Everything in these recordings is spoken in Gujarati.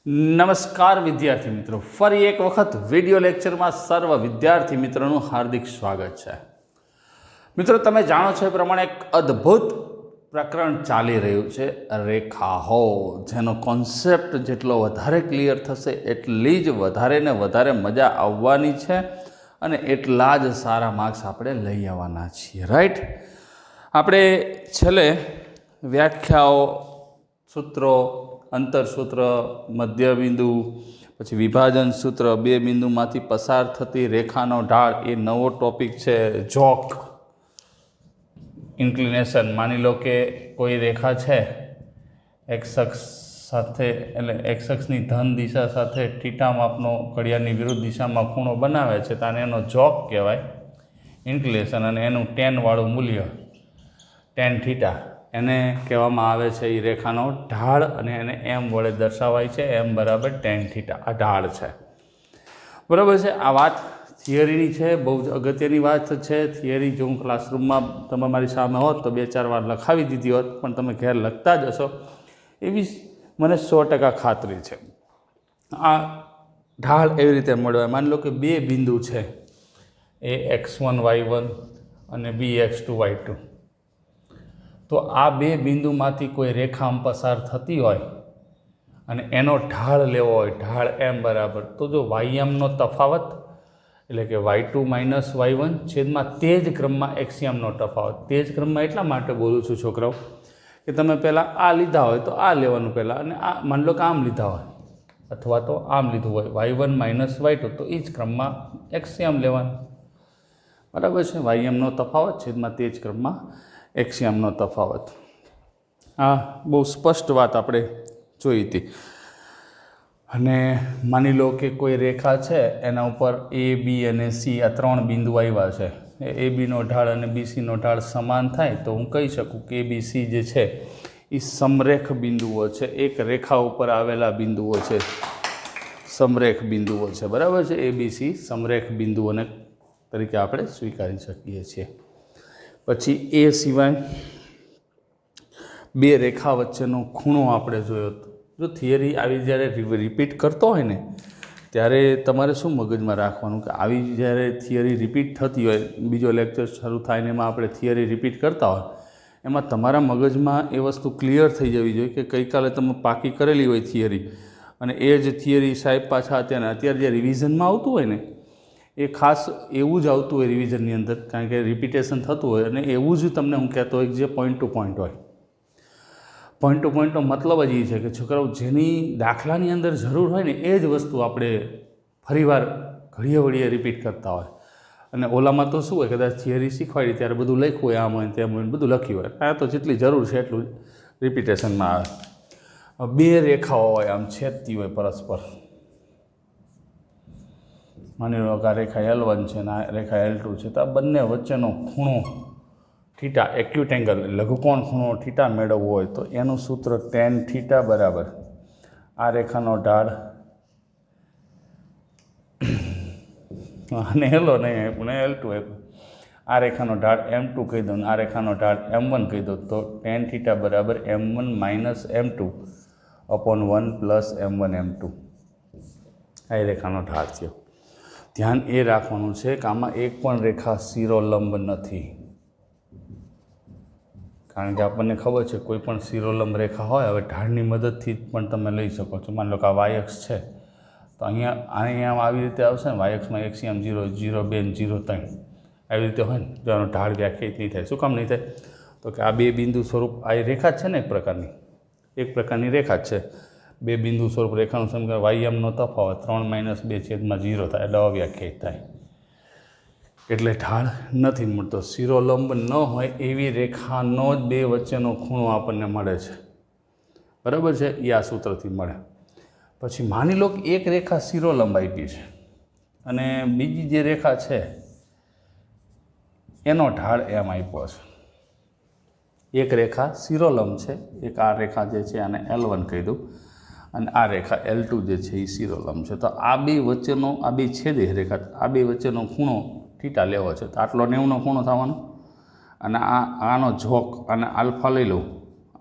નમસ્કાર વિદ્યાર્થી મિત્રો, ફરી એક વખત વિડિયો લેક્ચરમાં સર્વ વિદ્યાર્થી મિત્રોનું હાર્દિક સ્વાગત છે. મિત્રો, તમે જાણો છો એ પ્રમાણે એક અદ્ભુત પ્રકરણ ચાલી રહ્યું છે રેખાઓ, જેનો કોન્સેપ્ટ જેટલો વધારે ક્લિયર થશે એટલી જ વધારે ને વધારે મજા આવવાની છે અને એટલા જ સારા માર્ક્સ આપણે લઈ આવવાના છીએ. રાઈટ? આપણે છેલ્લે વ્યાખ્યાઓ, સૂત્રો, અંતરસૂત્ર, મધ્યબિંદુ, પછી વિભાજન સૂત્ર, બે બિંદુમાંથી પસાર થતી રેખાનો ઢાળ, એ નવો ટોપિક છે. Joke inclination. માની લો કે કોઈ રેખા છે એક્સ અક્ષ સાથે, એટલે એક્સ અક્ષની ધન દિશા સાથે થીટા માપનો ઘડિયાળની વિરુદ્ધ દિશામાં ખૂણો બનાવે છે, તો આને એનો જોક કહેવાય, ઇન્ક્લિનેશન. અને એનું ટેનવાળું મૂલ્ય, ટેન થીટા, એને કહેવામાં આવે છે એ રેખાનો ઢાળ, અને એને એમ વડે દર્શાવાય છે, એમ બરાબર ટેન થીટા. આ ઢાળ છે, બરાબર છે. આ વાત થિયરીની છે, બહુ જ અગત્યની વાત છે. થિયરી જો હું ક્લાસરૂમમાં તમે મારી સામે હોત તો 2-4 વાર લખાવી દીધી હોત, પણ તમે ઘેર લખતા જ હશો એવી મને 100% ખાતરી છે. આ ઢાળ એવી રીતે મળવાય. માની લો કે બે બિંદુ છે, એ x1 y1 અને b x2 y2. તો આ બે બિંદુમાંથી કોઈ રેખા પસાર થતી હોય અને એનો ઢાળ લેવો હોય, ઢાળ એમ બરાબર, તો જો વાયમનો તફાવત એટલે કે y2 માઇનસ y1 છેદમાં તે જ ક્રમમાં એક્સિયમનો તફાવત. તે જ ક્રમમાં એટલા માટે બોલું છું છોકરાઓ કે તમે પહેલાં આ લીધા હોય તો આ લેવાનું પહેલાં, અને આ માની લો કે આમ લીધા હોય અથવા તો આમ લીધું હોય y1 માઇનસ y2, તો એ જ ક્રમમાં એક્સિયમ લેવાનું, બરાબર છે. વાયમનો તફાવત છેદમાં તે જ ક્રમમાં એક્સિયમનો તફાવત. આ બહુ સ્પષ્ટ વાત આપણે જોઈ હતી. અને માની લો કે કોઈ રેખા છે, એના ઉપર એ, બી અને સી આ 3 બિંદુ આવ્યા છે. એ બીનો ઢાળ અને બીસીનો ઢાળ સમાન થાય તો હું કહી શકું કે એ બી સી જે છે એ સમરેખ બિંદુઓ છે, એક રેખા ઉપર આવેલા બિંદુઓ છે, સમરેખ બિંદુઓ છે, બરાબર છે. એ બી સી સમરેખ બિંદુઓને તરીકે આપણે સ્વીકારી શકીએ છીએ. પછી એ સિવાય બે રેખા વચ્ચેનો ખૂણો આપણે જોયો. જો થિયરી આવી જ્યારે રિપીટ કરતો હોય ને, ત્યારે તમારે શું મગજમાં રાખવાનું કે આવી જ્યારે થિયરી રિપીટ થતી હોય, બીજો લેક્ચર શરૂ થાય ને એમાં આપણે થિયરી રિપીટ કરતા હોય, એમાં તમારા મગજમાં એ વસ્તુ ક્લિયર થઈ જવી જોઈએ કે ગઈકાલે તમે પાકી કરેલી હોય થિયરી, અને એ જ થિયરી સાહેબ પાછા અત્યારે જે રિવિઝનમાં આવતું હોય ને, એ ખાસ એવું જ આવતું હોય રિવિઝનની અંદર, કારણ કે રિપીટેશન થતું હોય, અને એવું જ તમને હું કહેતો હોય જે પોઈન્ટ ટુ પોઈન્ટ હોય. પોઈન્ટ ટુ પોઈન્ટનો મતલબ જ એ છે કે છોકરાઓ જેની દાખલાની અંદર જરૂર હોય ને એ જ વસ્તુ આપણે ફરીવાર ઘડીએ વળીએ રિપીટ કરતા હોય. અને ઓલામાં તો શું હોય, કદાચ થિયરી શીખવાડી ત્યારે બધું લખ્યું હોય, આમ હોય તેમ હોય, બધું લખ્યું હોય. આ તો જેટલી જરૂર છે એટલું રિપીટેશનમાં આવે. બે રેખાઓ હોય, આમ છેદતી હોય પરસ્પર. માની લો કે આ રેખા L1 છે અને આ રેખા L2 છે, તો આ બંને વચ્ચેનો ખૂણો થીટા, એક્યુટ એંગલ, લઘુકોણ ખૂણો થીટા મેળવવો હોય તો એનું સૂત્ર ટેન થીટા બરાબર આ રેખાનો ઢાળ, અને હેલો નહીં આપ્યું ને L2 આપ્યું, આ રેખાનો ઢાળ M2 કહી દો, આ રેખાનો ઢાળ M1 કહી દો, તો ટેન થીટા બરાબર M1 minus M2 upon 1 plus M1 M2. આ રેખાનો ઢાળ થયો. ધ્યાન એ રાખવાનું છે કે આમાં એક પણ રેખા શિરોલંબ નથી, કારણ કે આપણને ખબર છે કોઈ પણ શિરોલંબ રેખા હોય, હવે ઢાળની મદદથી પણ તમે લઈ શકો છો. માની લો કે આ વાય અક્ષ છે, તો અહીંયા આવી રીતે આવશે ને, વાય અક્ષમાં એક્સિયમ 0, 0, 2, 0, 3 આવી રીતે હોય ને, જો આનો ઢાળ વ્યાખ્યાયિત નહીં થાય. શું કામ નહીં થાય? તો કે આ બે બિંદુ સ્વરૂપ આ રેખા જ છે ને, એક પ્રકારની રેખા જ છે. બે બિંદુ સ્વરૂપ રેખાનું સમીકરણ વાયમનો તફાવત 3 માઇનસ 2 છેદમાં 0 થાય, એટલે અવ્યાખ્યાયિત થાય, એટલે ઢાળ નથી મળતો. શિરોલંબ ન હોય એવી રેખાનો જ બે વચ્ચેનો ખૂણો આપણને મળે છે, બરાબર છે. એ આ સૂત્રથી મળે. પછી માની લો કે એક રેખા શિરોલંબ આપી છે અને બીજી જે રેખા છે એનો ઢાળ એમ આપ્યો છે. એક રેખા શિરોલંબ છે, એક આ રેખા જે છે આને L1 કહી દઉં, અને આ રેખા L2 જે છે એ શિરોલંબ છે. તો આ બે વચ્ચેનો, આ બે છેદે રેખા, આ બે વચ્ચેનો ખૂણો થીટા લેવો છે, તો આટલો 90નો ખૂણો થવાનો. અને આનો જોક, અને આલ્ફા લઈ લઉં,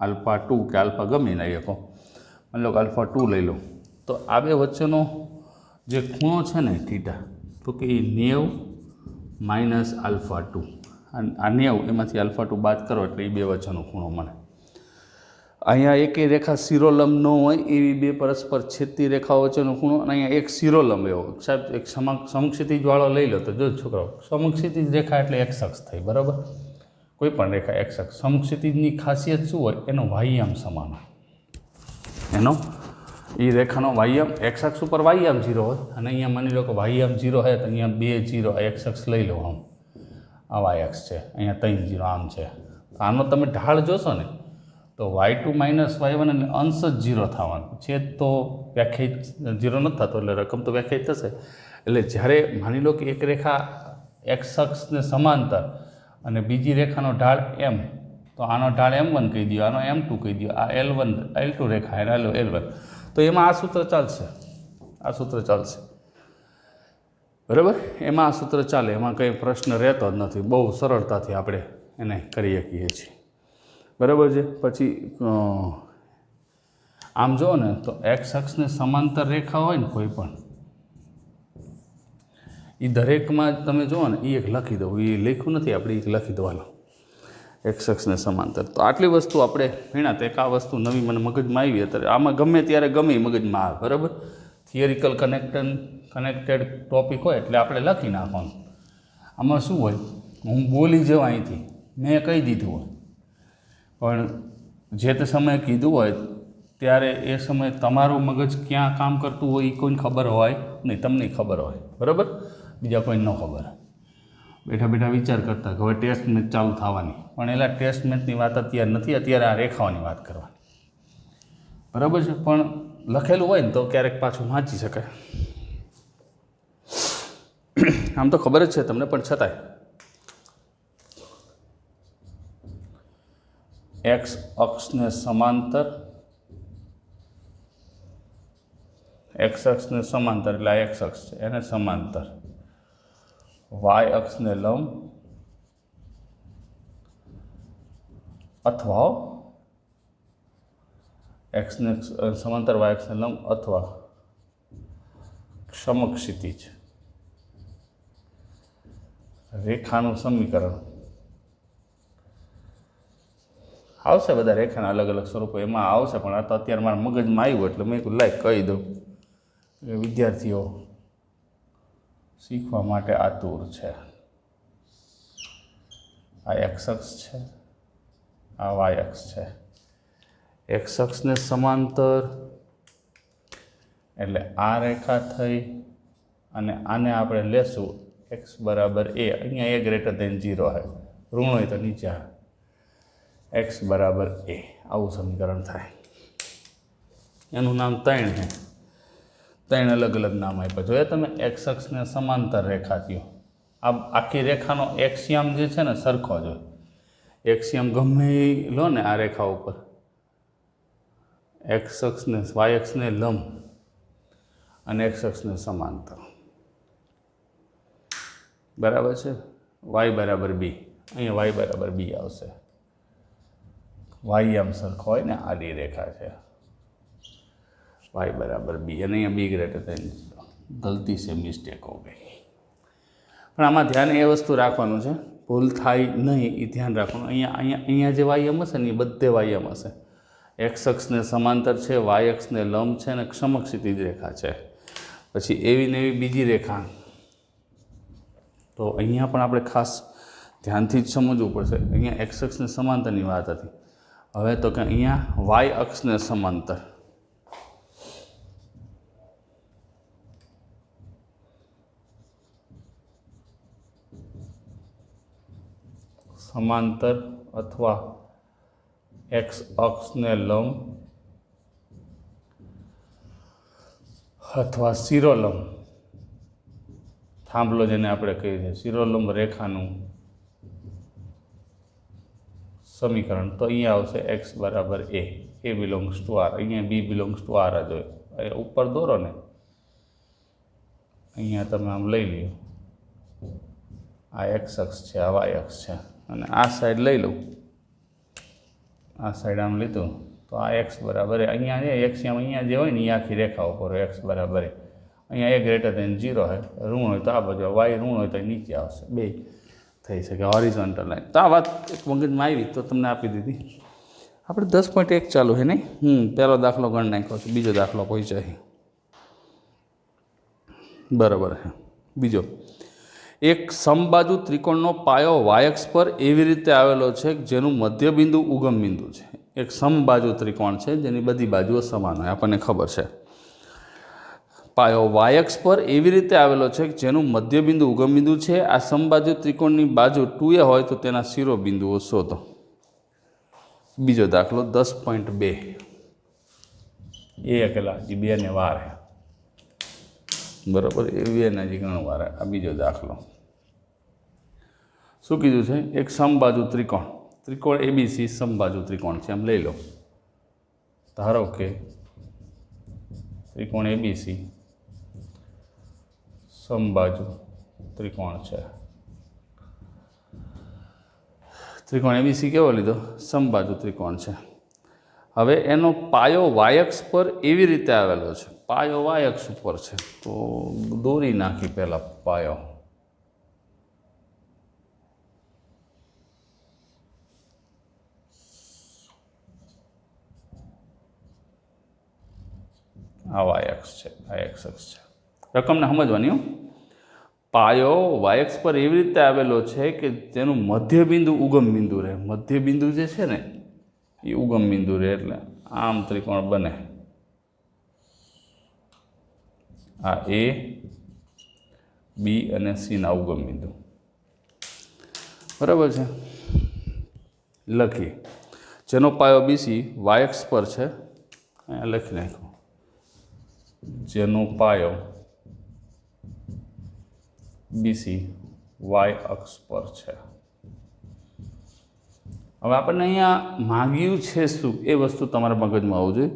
આલ્ફા 2 કે આલ્ફા ગમે લઈ શકો, માની લો કે આલ્ફા 2 લઈ લઉં, તો આ બે વચ્ચેનો જે ખૂણો છે ને થીટા, તો કે એ 90 - α2, આ 90 એમાંથી α2 બાદ કરો એટલે એ બે વચ્ચેનો ખૂણો મળે. અહીંયા એકેય રેખા શિરોલંબ ન હોય એવી બે પરસ્પર છેદતી રેખાઓ વચ્ચેનો ખૂણો, અને અહીંયા એક શિરોલંબ એવો. સાહેબ એક સમક્ષિતિજવાળો લઈ લો તો જો છોકરાઓ, સમક્ષિતિજ રેખા એટલે એક્સ અક્ષ થઈ, બરાબર. કોઈ પણ રેખા એક્સ અક્ષ. સમક્ષિતિજની ખાસિયત શું હોય? એનો વાહ્યામ સમાન હોય. એનો એ રેખાનો વાહ્યામ એક્સ અક્ષ ઉપર વાહ્યામ 0 હોય, અને અહીંયા માની લો કે વાહ્યામ 0 હોય તો અહીંયા 2 0 એક્સ અક્ષ લઈ લો. આમ આ વાય અક્ષ છે, અહીંયા 3 0 આમ છે. આનો તમે ઢાળ જોશો ને તો y2 - y1 એટલે અંશ જ 0 થવાનો. છેદ તો વ્યાખ્યાયિત 0 નથી થતો, એટલે રકમ તો વ્યાખ્યાયિત થશે. એટલે જ્યારે માની લો કે એક રેખા એક્સ અક્ષને સમાંતર અને બીજી રેખાનો ઢાળ m, તો આનો ઢાળ m1 કહી દો, આનો m2 કહી દો, આ l1 l2 રેખા અને l1, તો એમાં આ સૂત્ર ચાલશે. આ સૂત્ર ચાલશે, બરાબર. એમાં આ સૂત્ર ચાલે, એમાં કંઈ પ્રશ્ન રહેતો જ નથી. બહુ સરળતાથી આપણે એને કરી શકીએ છીએ, બરાબર છે. પછી આમ જુઓ ને તો એક્સ અક્ષને સમાંતર રેખા હોય ને કોઈ પણ, એ દરેકમાં તમે જુઓ ને, એ એક લખી દો. એ લખ્યું નથી આપણે, એક લખી દેવાનો એક્સ અક્ષને સમાંતર. તો આટલી વસ્તુ આપણે ભણ્યા. એક આ વસ્તુ નવી મને મગજમાં આવી અત્યારે. આમાં ગમે ત્યારે ગમે મગજમાં આવે, બરાબર. થિયરિકલ કનેક્ટેડ ટોપિક હોય એટલે આપણે લખી નાખવાનું. આમાં શું હોય, હું બોલી જાઉં અહીંથી, મેં કહી દીધું હોય, પણ જે તે સમયે કીધું હોય ત્યારે એ સમયે તમારું મગજ ક્યાં કામ કરતું હોય એ કોઈને ખબર હોય નહીં, તમને ખબર હોય, બરાબર. બીજા કોઈને ન ખબર હોય. બેઠા બેઠા વિચાર કરતા કે હવે ટેસ્ટ મેચ ચાલુ થવાની, પણ એલા ટેસ્ટ મેચની વાત અત્યારે નથી, અત્યારે આ રેખાઓની વાત કરવાની, બરાબર છે. પણ લખેલું હોય ને તો ક્યારેક પાછું વાંચી શકાય. આમ તો ખબર જ છે તમને, પણ છતાંય એક્સ અક્ષને સમાંતર, એક્સ અક્ષને સમાંતર એટલે આ એક્સ અક્ષ છે એને સમાંતર, વાય અક્ષને લંબ અથવા એક્સને સમાંતર વાય અક્ષને લંબ અથવા સમક્ષિતિજ રેખાનું સમીકરણ આવશે. બધા રેખાના અલગ અલગ સ્વરૂપો એમાં આવશે, પણ આ તો અત્યારે મારા મગજમાં આવ્યું એટલે મેં લાઈક કહી દઉં. વિદ્યાર્થીઓ શીખવા માટે આતુર છે. આ એક્સ અક્ષ છે, આ વાય અક્ષ છે. એક્સ અક્ષને સમાંતર એટલે આ રેખા થઈ, અને આને આપણે લેશું એક્સ બરાબર a. અહીંયા a ગ્રેટર દેન 0 હોય, ઋણ હોય તો નીચે આવે. એક્સ બરાબર a, આવું સમીકરણ થાય. એનું નામ 3 છે. 3 અલગ અલગ નામ આપ્યા. જોઈએ તમે, એક્સ અક્ષને સમાંતર રેખા થયો. આ આખી રેખાનો એક્સિયમ જે છે ને સરખો જ હોય. એક્સિયમ ગમે એ લો ને આ રેખા ઉપર, એક્સ અક્ષને વાય અક્ષને લંબ અને એક્સ અક્ષને સમાંતર, બરાબર છે. વાય બરાબર બી, અહીંયા વાય બરાબર બી આવશે. વાય આમ સરખો હોય ને, આડી રેખા છે, વાય બરાબર બી, અને અહીંયા બી ગ્રેટર દેન 0. ગલતી છે, મિસ્ટેક હો ગઈ. પણ આમાં ધ્યાન એ વસ્તુ રાખવાનું છે, ભૂલ થાય નહીં એ ધ્યાન રાખવાનું. અહીંયા જે વાયમ હશે ને એ બધે વાયમ હશે. એક્સ અક્ષને સમાંતર છે, વાય અક્ષને લંબ છે, અને સમક્ષિતિજ રેખા છે. પછી એવી ને એવી બીજી રેખા, તો અહીંયા પણ આપણે ખાસ ધ્યાનથી જ સમજવું પડશે. અહીંયા એક્સ અક્ષને સમાંતરની વાત હતી. હવે તો કે અહીંયા વાય અક્ષને સમાંતર, સમાંતર અથવા એક્સ અક્ષને લંબ અથવા શિરોલંબ, થાંભલો જેને આપણે કહીએ છીએ, શિરોલંબ રેખાનું સમીકરણ. તો અહીંયા આવશે એક્સ બરાબર a, a belongs to R. અહીંયા b બિલોંગ્સ ટુ આર જ હોય. ઉપર દોરો ને, અહીંયા તમે આમ લઈ લ્યો, આ એક્સ અક્ષ છે, આ વાય અક્ષ છે, અને આ સાઈડ લઈ લઉં, આ સાઈડ આમ લીધું તો આ એક્સ બરાબર અહીંયા છે એક્સિયમ અહીંયા જે હોય ને એ આખી રેખા ઉપર એક્સ બરાબર અહીંયા એ ગ્રેટર દેન 0 है ઋણ હોય તો આ બાજુ વાય ઋણ હોય તો નીચે આવશે બે થઈ શકે હોરિઝોન્ટલ લાઈન તો આ વાત એક મગજમાં આવી તો તમને આપી દીધી આપણે 10.1 ચાલુ છે નહીં પહેલો દાખલો ગણ નાખ્યો છે બીજો દાખલો પહોંચ્યો છે બરાબર છે બીજો એક સમબાજુ ત્રિકોણનો પાયો વાયક્ષ પર એવી રીતે આવેલો છે જેનું મધ્યબિંદુ ઉગમ બિંદુ છે એક સમબાજુ ત્રિકોણ છે જેની બધી બાજુઓ સમાન હોય આપણને ખબર છે પાયો વાયક્ષ પર એવી રીતે આવેલો છે જેનું મધ્યબિંદુ ઉગમ બિંદુ છે આ સમબાજુ ત્રિકોણની બાજુ 2a હોય તો તેના શિરોબિંદુઓ શોધો બીજો દાખલો 10.2 એ અકેલા જે બે ને વાર બરાબર એ બે હજી ઘણું વાર આ બીજો દાખલો શું કીધું છે એક સમબાજુ ત્રિકોણ એબીસી સમબાજુ ત્રિકોણ છે એમ લઈ લો ધારો કે ત્રિકોણ એબીસી સમબાજુ ત્રિકોણ છે ત્રિકોણ એબીસી કેવો લીધો સમબાજુ ત્રિકોણ છે હવે એનો પાયો વાયક્ષ પર એવી રીતે આવેલો છે પાયો વાયક્ષ ઉપર છે તો દોરી નાખી પહેલા પાયો આ વાયક્ષ છે આ એક્સ અક્ષ છે રકમને સમજવાની હો પાયો વાયક્ષ પર એવી રીતે આવેલો છે કે તેનું મધ્યબિંદુ ઉગમ બિંદુ રહે મધ્યબિંદુ જે છે ને એ ઉગમ બિંદુ રહે એટલે આમ ત્રિકોણ બને આ એ બી અને સીના ઉગમ બિંદુ બરાબર છે લખીએ જેનો પાયો બીસી વાયક્ષ પર છે અહીંયા લખી નાખો જેનો પાયો બીસી વાય અક્ષ પર છે હવે આપણને અહીંયા માગ્યું છે શું એ વસ્તુ તમારા મગજમાં આવવું જોઈએ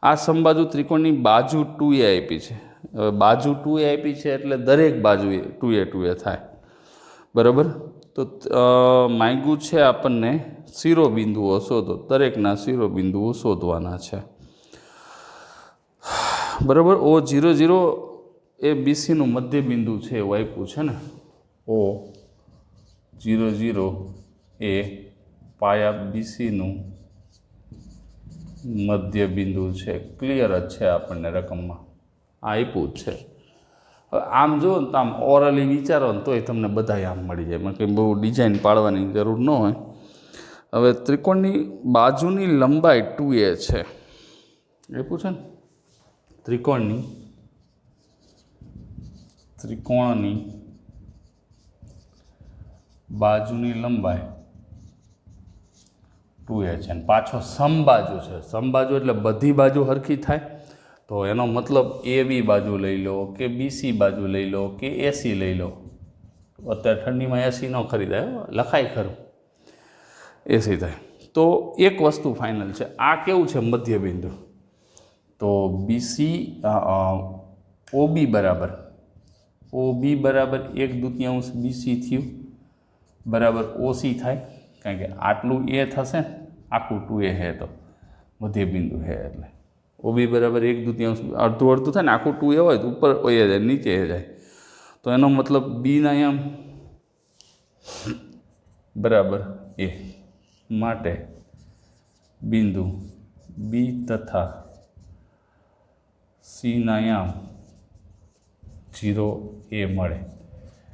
આ સમબાજુ ત્રિકોણની બાજુ 2a આપી છે હવે બાજુ 2a આપી છે એટલે દરેક બાજુએ 2a થાય બરાબર તો માગ્યું છે આપણને શિરોબિંદુઓ શોધો દરેકના શિરોબિંદુઓ શોધવાના છે બરાબર O00 એ બીસીનું મધ્યબિંદુ છે એવું આપ્યું છે ને O00 એ પાયા બીસીનું મધ્યબિંદુ છે ક્લિયર જ છે આપણને રકમમાં આ આપ્યું જ છે હવે આમ જુઓ ને તો આમ ઓરલી વિચારો ને તોય તમને બધાય આમ મળી જાય મને કંઈ બહુ ડિઝાઇન પાડવાની જરૂર ન હોય હવે ત્રિકોણની બાજુની લંબાઈ 2a છે આપ્યું છે ને ત્રિકોણની બાજુની લંબાઈ 2a છે અને પાછો સમબાજુ છે સમબાજુ એટલે બધી બાજુ સરખી થાય તો એનો મતલબ એ બી બાજુ લઈ લો કે બીસી બાજુ લઈ લો કે એસી લઈ લો અત્યારે ઠંડીમાં એસી ન ખરીદાય લખાય ખરું એસી થાય તો એક વસ્તુ ફાઇનલ છે આ કેવું છે મધ્યબિંદુ તો બીસી ઓબી બરાબર 1/2 બીસી થયું બરાબર ઓસી થાય કારણ કે આટલું એ થશે આખું 2a છે તો મધ્યબિંદુ છે એટલે ઓબી બરાબર 1/2 અડધું થાય ને આખું 2a હોય તો ઉપર ઓએ જાય નીચે જાય તો એનો મતલબ બીના એમ બરાબર એ માટે બિંદુ બી તથા સીના યામ 0a મળે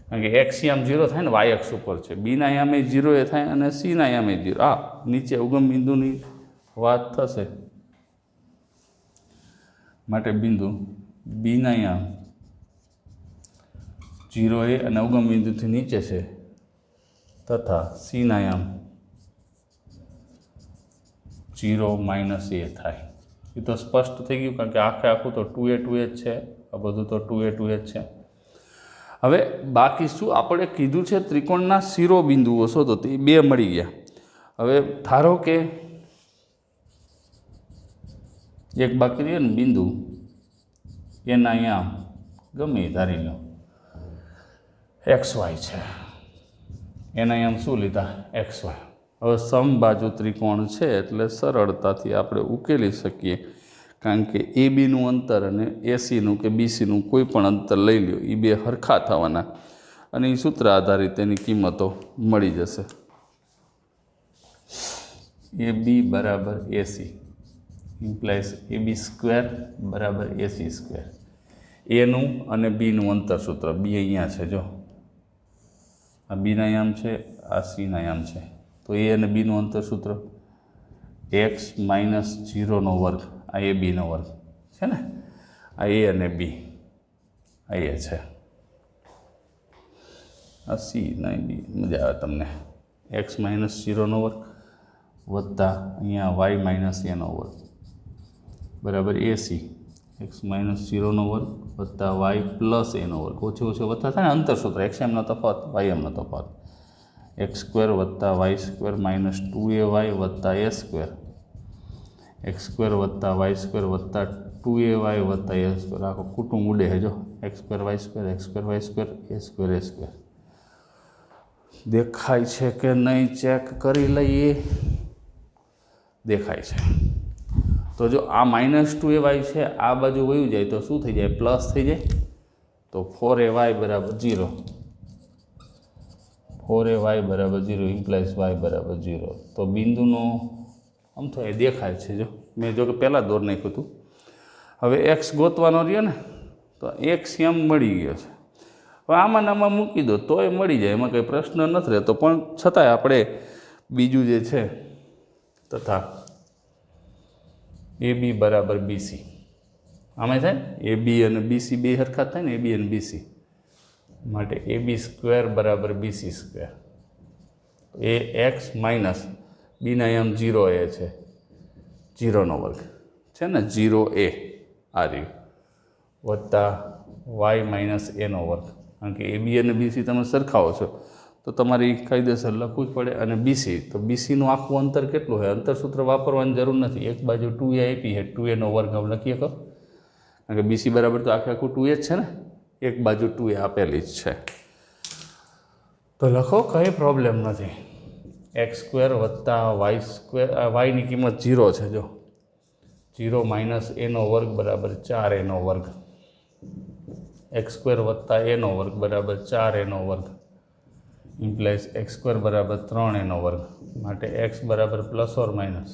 કારણ કે એક્સિયમ 0 થાય ને વાય અક્ષ ઉપર છે બીના યામે 0a થાય અને સીના યામે 0 આ નીચે ઉગમ બિંદુની વાત થશે માટે બિંદુ બીના યામ 0a અને ઉગમ બિંદુથી નીચે છે તથા સીના યામ 0 - a થાય એ તો સ્પષ્ટ થઈ ગયું કારણ કે આખું તો 2a જ છે આ બધું તો 2a જ છે હવે બાકી શું આપણે કીધું છે ત્રિકોણના શિરોબિંદુઓ શોધો તો એ બે મળી ગયા હવે ધારો કે એક બાકી રહ્યો ને બિંદુ એના અહીંયા ગમે ધારી લો XY છે એના અહીંયા શું લીધા XY હવે સમબાજુ ત્રિકોણ છે એટલે સરળતાથી આપણે ઉકેલી શકીએ, કારણ કે એ બીનું અંતર અને એસીનું કે બીસીનું કોઈ પણ અંતર લઈ લ્યો, એ બે સરખા થવાના અને એ સૂત્ર આધારિત એની કિંમતો મળી જશે. એ બી બરાબર એસી ઇમ્પ્લાઇઝ એ બી સ્ક્વેર બરાબર એસી સ્ક્વેર. એનું અને બીનું અંતર સૂત્ર, બી અહીંયા છે, જો આ બીના યામ છે, આ સીના યામ છે, તો એ અને બીનું અંતર સૂત્ર એક્સ માઇનસ 0નો વર્ગ, આ એ બીનો વર્ગ છે ને, આ એ અને બી આ એ છે, આ સી ના બી, મજા આવે તમને. એક્સ માઇનસ 0નો વર્ગ વત્તા અહીંયા વાય માઇનસ એનો વર્ગ બરાબર એસી, એક્સ માઇનસ 0નો વર્ગ વત્તા વાય પ્લસ એનો વર્ગ, ઓછે ઓછે વત્તા થાય ને અંતર સૂત્ર, એક્સ એમનો તફાવત વાય એમનો તફાવત, એક્સ સ્ક્વેર વત્તા વાય સ્ક્વેર માઇનસ 2ay વત્તા એ સ્ક્વેર, એક્સ સ્ક્વેર વત્તા વાય સ્ક્વેર વત્તા 2ay વત્તા એ સ્ક્વેર, આખો કુટુંબ ઉડે છે જો, X square Y square, X square Y square, A square A square. દેખાય છે કે નહીં ચેક કરી લઈએ. દેખાય છે. તો જો આ -2ay છે, આ બાજુ વયું જાય તો શું થઈ જાય, પ્લસ થઈ જાય, તો 4ay બરાબર 0, 4ay બરાબર 0 ઇમ્પ્લાઇઝ વાય બરાબર 0. તો બિંદુનો આમ તો એ દેખાય છે, જો મેં જો કે પહેલાં દોર નાખ્યું હતું. હવે એક્સ ગોતવાનો રહ્યો ને, તો એક્સ એમ મળી ગયો છે. હવે આમાં નામાં મૂકી દો તોય મળી જાય, એમાં કંઈ પ્રશ્ન નથી રહેતો, પણ છતાંય આપણે બીજું જે છે તથા એ બી બરાબર બીસી, આમાં થાય એ બી અને બીસી બે સરખા થાય ને, એ બી અને બીસી માટે એ બી સ્ક્વેર બરાબર બીસી સ્ક્વેર. એ એક્સ માઇનસ બીના એમ 0 એ છે, 0નો વર્ગ છે ને, 0a આ રહ્યું વત્તા વાય માઇનસ એનો વર્ગ, કારણ કે એ બી અને બીસી તમે સરખાવો છો તો તમારે એ કાયદેસર લખવું જ પડે. અને બીસી, તો બીસીનું આખું અંતર કેટલું છે, અંતર સૂત્ર વાપરવાની જરૂર નથી, એક બાજુ 2a આપી છે, 2a નો વર્ગ હવે લખીએ કહો, કારણ કે બીસી બરાબર તો આખું 2a જ છે ને, એક બાજુ 2a આપેલી જ છે, તો લખો, કંઈ પ્રોબ્લેમ નથી. એક્સ સ્ક્વેર વત્તા વાય સ્ક્વેર, વાયની કિંમત 0 છે, જો 0 માઇનસ એનો વર્ગ બરાબર 4a નો વર્ગ, એક્સ સ્ક્વેર વત્તા એનો વર્ગ બરાબર 4a નો વર્ગ ઇમ્પ્લાઇઝ એક્સ સ્ક્વેર બરાબર 3a નો વર્ગ, માટે એક્સ બરાબર પ્લસ ઓર માઇનસ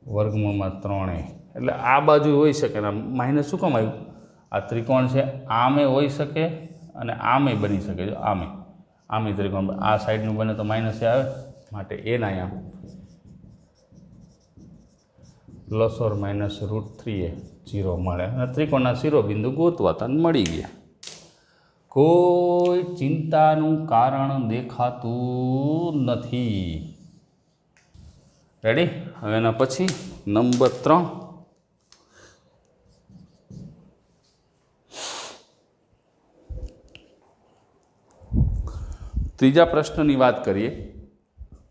વર્ગમૂળમાં 3a. એટલે આ બાજુ હોઈ શકે ને, માઇનસ શું કામ આવ્યું, આ ત્રિકોણ છે, આમે હોઈ શકે અને આમે બની શકે, જો આમે ત્રિકોણ આ સાઈડનું બને તો માઇનસ આવે, માટે એના અહીંયા પ્લસ ઓર માઇનસ √3a 0 મળે અને ત્રિકોણના શિરોબિંદુ ગોતવાતા મળી ગયા. કોઈ ચિંતાનું કારણ દેખાતું નથી. રેડી? હવે એના પછી નંબર 3, ત્રીજા પ્રશ્નની વાત કરીએ.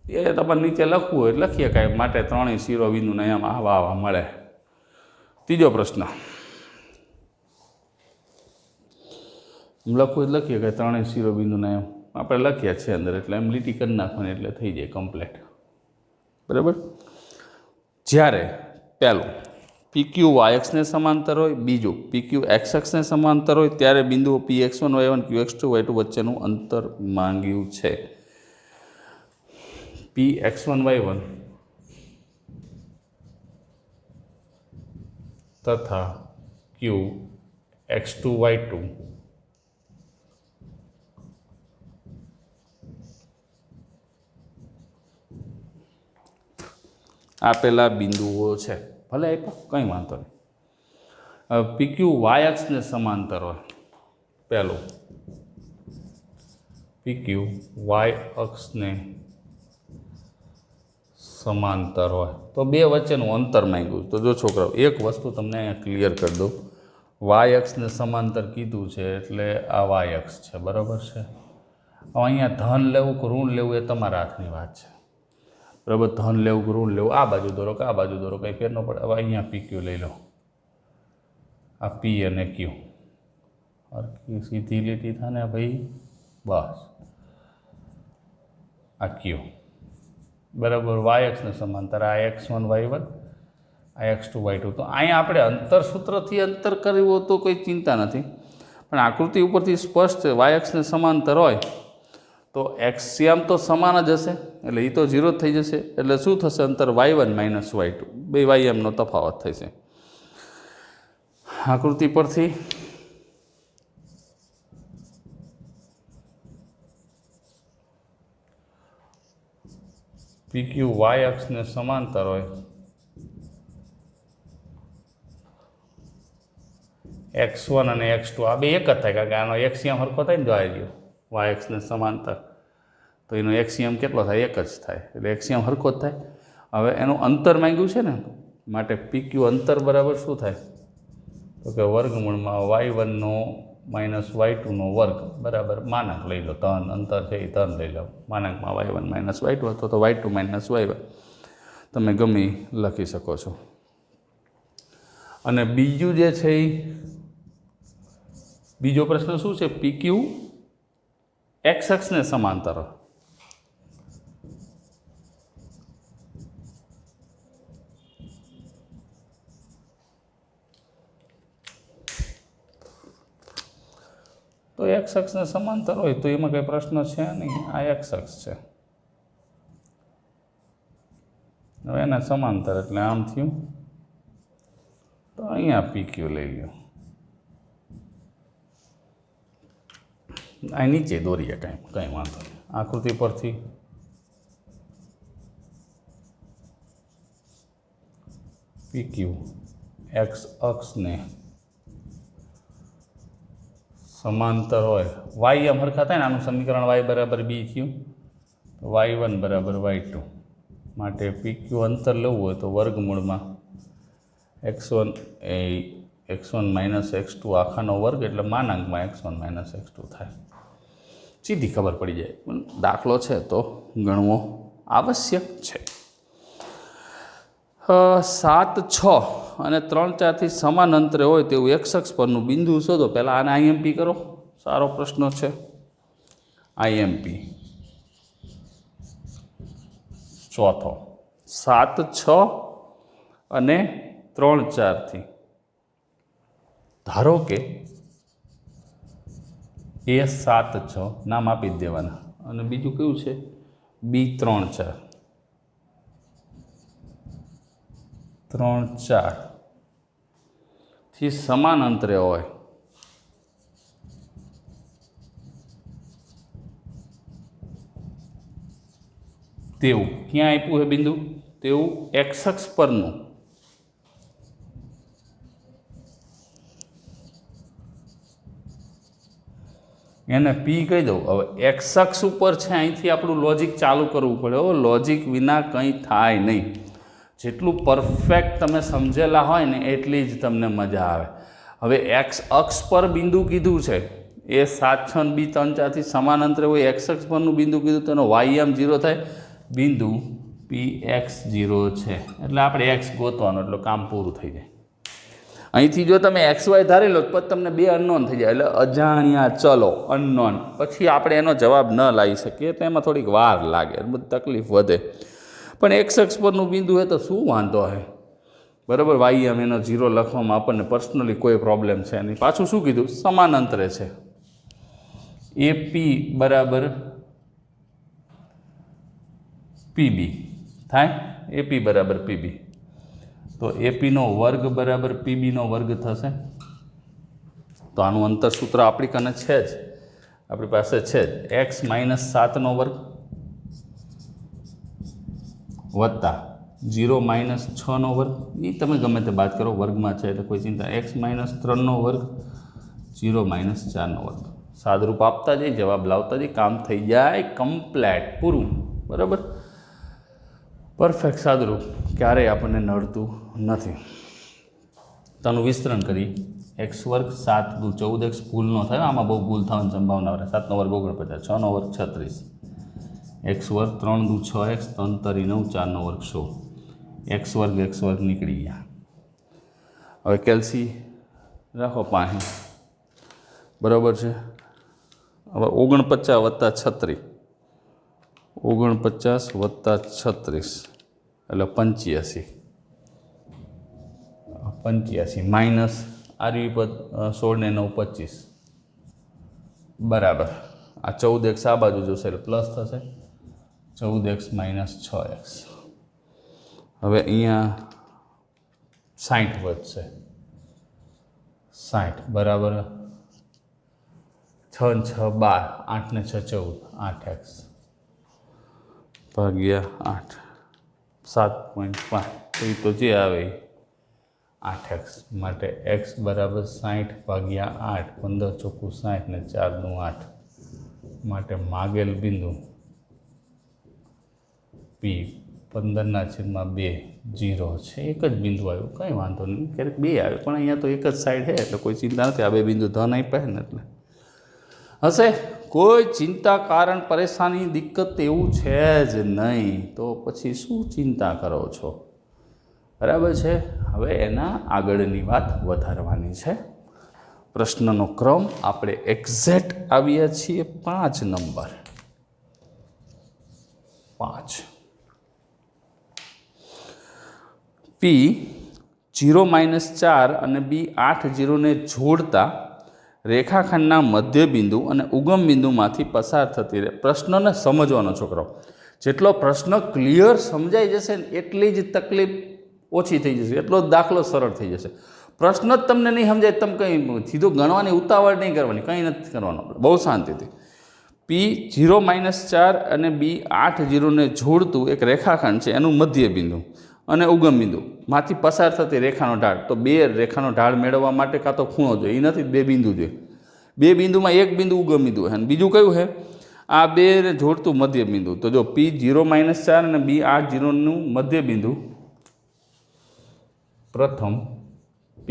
એ તમારે નીચે લખવું હોય લખીએ કાંઈ, માટે ત્રણેય શિરોબિંદુને એમ આવા આવા મળે. ત્રીજો પ્રશ્ન લખવું જ લખીએ કે ત્રણેય શિરોબિંદુને એમ આપણે લખ્યા છે અંદર, એટલે એમ લીટી કરી નાખવાની એટલે થઈ જાય કમ્પ્લેટ. બરાબર? જ્યારે પહેલું PQ YX ને સમાંતર હોય, બીજું PQ XX ને સમાંતર હોય, ત્યારે બિંદુઓ PX1 Y1 QX2 Y2 વચ્ચેનું અંતર માંગ્યું છે. PX1 Y1 તથા QX2 Y2 આપેલા બિંદુઓ છે. ભલે આપ્યો કંઈ વાંધો નહીં. PQ Y અક્ષને સમાંતર હોય, પહેલું PQ Y અક્ષને સમાંતર હોય તો બે વચ્ચેનું અંતર માંગ્યું. તો જો છોકરાઓ એક વસ્તુ તમને અહીંયા ક્લિયર કરી દઉં, વાય અક્ષને સમાંતર કીધું છે એટલે આ વાય અક્ષ છે, બરાબર છે. હવે અહીંયા ધન લેવું કે ઋણ લેવું એ તમારા હાથની વાત છે, બરાબર. ધન લેવું કે ઋણ લેવું, આ બાજુ દોરો કે આ બાજુ દોરો, કંઈ ફેર ન પડે. હવે અહીંયા PQ લઈ લો, આ P અને Q સીધી લીટી થાય ને ભાઈ, બસ આ Q બરાબર વાય એક્સને સમાંતર આ x1 y1 આ x2 y2. તો અહીંયા આપણે અંતર સૂત્રથી અંતર કર્યું તો કોઈ ચિંતા નથી, પણ આકૃતિ ઉપરથી સ્પષ્ટ છે વાય એક્સને સમાંતર હોય તો એક્સિયમ તો સમાન જ હશે, એટલે એ તો 0 જ થઈ જશે. એટલે શું થશે? અંતર y1 માઇનસ y2, બે વાયએમનો તફાવત થશે. આકૃતિ પરથી PQ વાય અક્ષને સમાંતર હોય x1 અને x2 આ બે એક જ થાય, કારણ કે આનો એક્સિયમ હરખો થાય ને, જો આવી ગયો વાય એક્સને સમાંતર તો એનો એક્સિયમ કેટલો થાય? એક જ થાય, એટલે એક્સિયમ હરખો જ થાય. હવે એનું અંતર માંગ્યું છે ને, માટે PQ અંતર બરાબર શું થાય? તો કે વર્ગમૂળમાં y1નો માઇનસ y2નો વર્ગ બરાબર માનાંક લઈ લો, ધન અંતર છે એ ધન લઈ લો, માનાંકમાં y1 માઇનસ y2 હતો તો y2 માઇનસ y1 તમે ગમે લખી શકો છો. અને બીજું જે છે એ બીજો પ્રશ્ન શું છે? PQ x અક્ષને સમાંતર. તો x અક્ષને સમાંતર હોય તો એમાં કંઈ પ્રશ્ન છે નહીં, આ x અક્ષ છે, હવે એના સમાંતર એટલે આમ થયું, તો અહીંયા PQ લઈ લો. આ નીચે દોરીએ કંઈ વાંધો નહીં. આકૃતિ પરથી PQ x અક્ષને સમાંતર હોય, વાય એમ હરખા થાય ને, આનું સમીકરણ y બરાબર b થયું, તો y1 બરાબર y2 માટે PQ અંતર લેવું હોય તો વર્ગમૂળમાં x1 માઇનસ x2 આખાનો વર્ગ એટલે માનાંકમાં x1 માઇનસ x2 થાય. સીધી ખબર પડી જાય, પણ દાખલો છે તો ગણવો આવશ્યક છે. 7, 6 અને 3, 4 થી સમાન અંતરે હોય તેવું x અક્ષ પરનું બિંદુ શોધો. પહેલાં આને IMP કરો, સારો પ્રશ્ન છે. IMP ચોથો 7, 6 અને 3, 4 થી ધારો કે A 7, 6 નામ આપી જ દેવાના, અને બીજું કયું છે? B 3, 4 થી સમાન અંતરે હોય તેવું ક્યાં આપ્યું છે બિંદુ? તેવું x અક્ષ પરનું એને P કહી દઉં. હવે x અક્ષ ઉપર છે, અહીંથી આપણું લોજિક ચાલુ કરવું પડે. લોજિક વિના કંઈ થાય નહીં. જેટલું પરફેક્ટ તમે સમજેલા હોય ને એટલી જ તમને મજા આવે. હવે x અક્ષ પર બિંદુ કીધું છે, એ 7, 6 B 3, 4 થી સમાન અંતરે હોય, x અક્ષ પરનું બિંદુ કીધું તો એનો ym 0 થાય, બિંદુ PX 0 છે, એટલે આપણે x ગોતવાનું, એટલે કામ પૂરું થઈ જાય. અહીંથી જો તમે XY ધારી લો પછી તમને બે અનનોન થઈ જાય, એટલે અજાણ્યા ચલો અનનોન, પછી આપણે એનો જવાબ ન લાવી શકીએ, તો એમાં થોડીક વાર લાગે, બધી તકલીફ વધે. પણ x અક્ષ પરનું બિંદુ હોય તો શું વાંધો છે? બરાબર, ym એનો 0 લખવામાં આપણને પર્સનલી કોઈ પ્રોબ્લેમ છે નહીં. પાછું શું કીધું? સમાન અંતરે છે. AP બરાબર PB થાય, AP બરાબર PB, તો APનો વર્ગ બરાબર PBનો વર્ગ થશે. તો આનું અંતર સૂત્ર આપણી કને છે જ, આપણી પાસે છે જ, x માઇનસ 7નો વર્ગ વત્તા 0 માઇનસ 6નો વર્ગ, એ તમે ગમે તે બાદ કરો, વર્ગમાં છે એટલે કોઈ ચિંતા. x માઇનસ 3નો વર્ગ, 0 માઇનસ 4નો વર્ગ. સાદરૂપ આપતા જઈ, જવાબ લાવતા જઈ, કામ થઈ જાય કમ્પ્લેટ, પૂરું. બરાબર, પરફેક્ટ સાદરૂપ ક્યારેય આપણને નડતું નથી. તો આનું વિસ્તરણ કરી, x વર્ગ 7 દુ 14x ભૂલ ન થાય, આમાં બહુ ભૂલ થવાની સંભાવના રહે. 7નો વર્ગ 49, 6નો વર્ગ 36, x વર્ગ 3 દુ 6x, 3 તરી 9, 4નો વર્ગ 16, x વર્ગ નીકળી ગયા. હવે કેલ્સી રાખો પાસે, બરાબર છે. હવે 49 વત્તા 36 49 વત્તા 36 એટલે 85 માઇનસ આરવી પદ 16 ને 9 25 બરાબર આ 14x આ બાજુ જશે એટલે પ્લસ થશે 14x માઇનસ 6x હવે અહીંયા 60 વધશે 60 બરાબર 6 ને 6 12 8 ને 6 14 8x ભાગ્યા 8 7.5 તો જે આવે 8x માટે x બરાબર 60 ભાગ્યા 8 15 ચોખ્ખું 60 ને 4 નું 8 માટે માગેલ બિંદુ P 15/2 0 છે એક જ બિંદુ આવ્યું કંઈ વાંધો નહીં ક્યારેક બે આવે પણ અહીંયા તો એક જ સાઈડ છે એટલે કોઈ ચિંતા નથી આ બે બિંદુ ધન આપ્યા ને એટલે હશે કોઈ ચિંતા કારણ પરેશાની દિક્કત એવું છે જ નહીં તો પછી શું ચિંતા કરો છો બરાબર છે હવે એના આગળની વાત વધારવાની છે પ્રશ્નનો ક્રમ આપણે એક્ઝેક્ટ આવ્યા છીએ 5 નંબર 5 P 0 - 4 અને B 8 0 ને જોડતા રેખાખંડના મધ્ય બિંદુ અને ઉગમ બિંદુમાંથી પસાર થતી રહે પ્રશ્નને સમજવાનો છોકરો જેટલો પ્રશ્ન ક્લિયર સમજાઈ જશે ને એટલી જ તકલીફ ઓછી થઈ જશે એટલો જ દાખલો સરળ થઈ જશે પ્રશ્ન જ તમને નહીં સમજાય તમે કંઈ સીધું ગણવાની ઉતાવળ નહીં કરવાની કંઈ નથી કરવાનું બહુ શાંતિથી P 0 - 4 અને B 8 0 ને જોડતું એક રેખાખંડ છે એનું મધ્ય બિંદુ અને ઉગમ બિંદુ માંથી પસાર થતી રેખાનો ઢાળ તો બે રેખાનો ઢાળ મેળવવા માટે કાં તો ખૂણો જોઈએ એ નથી બે બિંદુ જોઈએ બે બિંદુમાં એક બિંદુ ઉગમ બિંદુ છે અને બીજું કયું છે આ બે જોડતું મધ્ય બિંદુ તો જો P 0 - 4 અને B 8 0 નું મધ્ય બિંદુ પ્રથમ P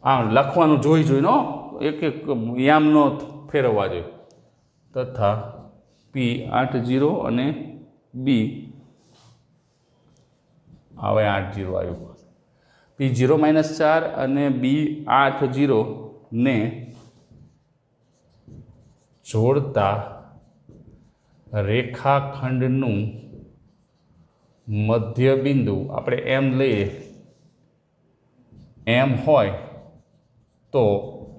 આ લખવાનું જોઈને એક એક યામનો ફેરવવા જોઈએ તથા P 8 0 અને B હવે 8 0 આવ્યું P 0 - 4 અને B 8 0 ને જોડતા રેખાખંડનું મધ્ય બિંદુ આપણે એમ લઈએ એમ હોય તો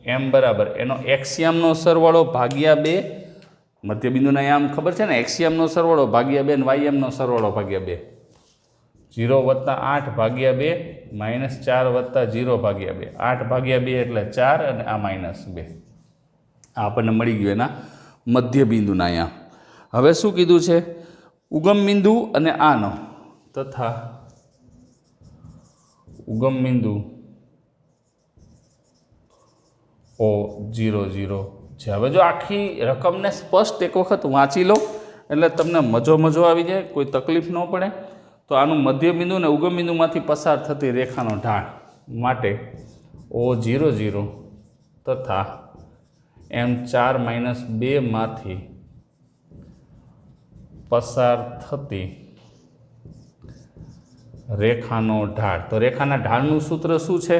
એમ બરાબર એનો એક્સિયમનો સરવાળો ભાગ્યા 2 મધ્ય બિંદુના આમ ખબર છે ને એક્સિયમનો સરવાળો ભાગ્યા 2 અને વાયએમનો સરવાળો ભાગ્યા 2 0 + 8 ભાગ્યા 2 -4 + 0 ભાગ્યા 2 8 ભાગ્યા 2 એટલે 4 અને આ -2 આ આપણને મળી ગયું એના મધ્ય બિંદુના અહીંયા હવે શું કીધું છે ઉગમ બિંદુ અને આનો તથા ઉગમ બિંદુ O 0 0 છે હવે જો આખી રકમને સ્પષ્ટ એક વખત વાંચી લો એટલે તમને મજો આવી જાય કોઈ તકલીફ ન પડે તો આનું મધ્ય બિંદુ અને ઉગમ બિંદુમાંથી પસાર થતી રેખાનો ઢાળ માટે O 0 0 તથા M4 - 2 માંથી પસાર થતી રેખાનો ઢાળ તો રેખાના ઢાળનું સૂત્ર શું છે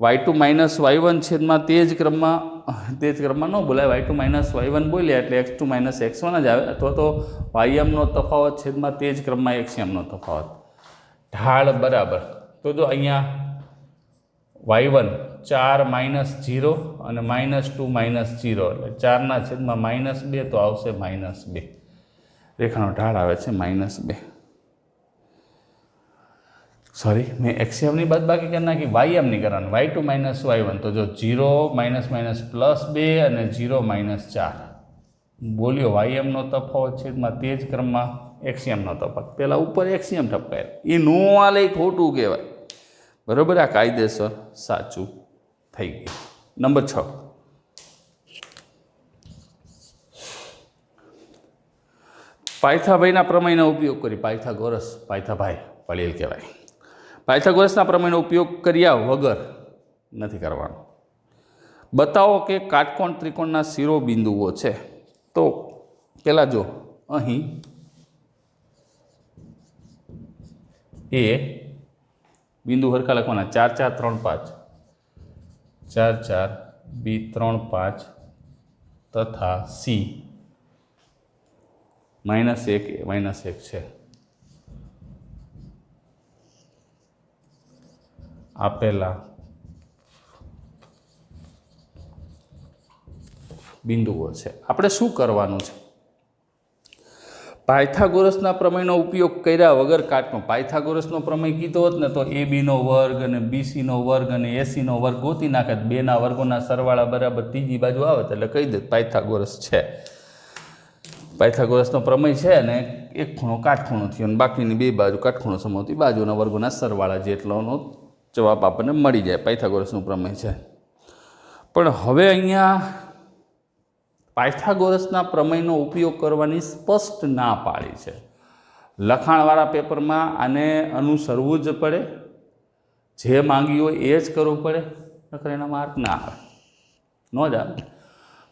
y2 - y1 છેદમાં તે જ ક્રમમાં ન બોલાય y2 - y1 બોલ્યા એટલે x2 - x1 જ આવે અથવા તો ymનો તફાવત છેદમાં તે જ ક્રમમાં xmનો તફાવત ઢાળ બરાબર તો જો અહીંયા y1 4 - 0 અને -2 - 0 એટલે 4 છેદમાં -2 તો આવશે -2 રેખાનો ઢાળ આવે છે -2 સોરી મેં એક્સિયમની બાદબાકી કરી નાખી વાયએમની કરવાની y2 - y1 તો જો 0 - +2 અને 0 - 4 બોલ્યો વાયએમનો તફાવત છેદમાં તે જ ક્રમમાં એક્સિયમનો તફાવત પહેલાં ઉપર એક્સિયમ ઠપકાય એ નો આલે ખોટું કહેવાય બરાબર આ કાયદેસર સાચું થઈ ગયું નંબર 6 પાયથાભાઈના પ્રમેયનો ઉપયોગ કરી પાયથાભાઈ પળેલ કહેવાય પાયથાગોરસના પ્રમેયનો ઉપયોગ કર્યા વગર નથી કરવાનો બતાવો કે કાટકોણ ત્રિકોણના શિરોબિંદુઓ છે તો પહેલાં જો અહીં એ બિંદુ હરખા લખવાના 4 4 3 5 4 4 B 3 5 તથા C -1 છે આપેલા બિંદુઓ છે। આપણે શું કરવાનું છે? પાયથાગોરસના પ્રમેયનો ઉપયોગ કર્યા વગર કાટખૂણ, પાયથાગોરસનો પ્રમેય કીધો હોત ને તો AB નો વર્ગ અને BC નો વર્ગ અને AC નો વર્ગ ગોતી નાખે, બેના વર્ગોના સરવાળા બરાબર ત્રીજી બાજુ આવે એટલે કહી દે પાયથાગોરસ છે। પાયથાગોરસનો પ્રમેય છે ને એક ખૂણો કાટખૂણો થયો અને બાકીની બે બાજુ કાટખૂણો સમાવતી બાજુના વર્ગોના સરવાળા જેટલોનો જવાબ આપણને મળી જાય, પાયથાગોરસનું પ્રમેય છે। પણ હવે અહીંયા પાયથાગોરસના પ્રમેયનો ઉપયોગ કરવાની સ્પષ્ટ ના પાડી છે। લખાણવાળા પેપરમાં આને અનુસરવું જ પડે, જે માંગ્યું હોય એ જ કરવું પડે, નકર એના માર્ક ના આવે, ન જ આવે।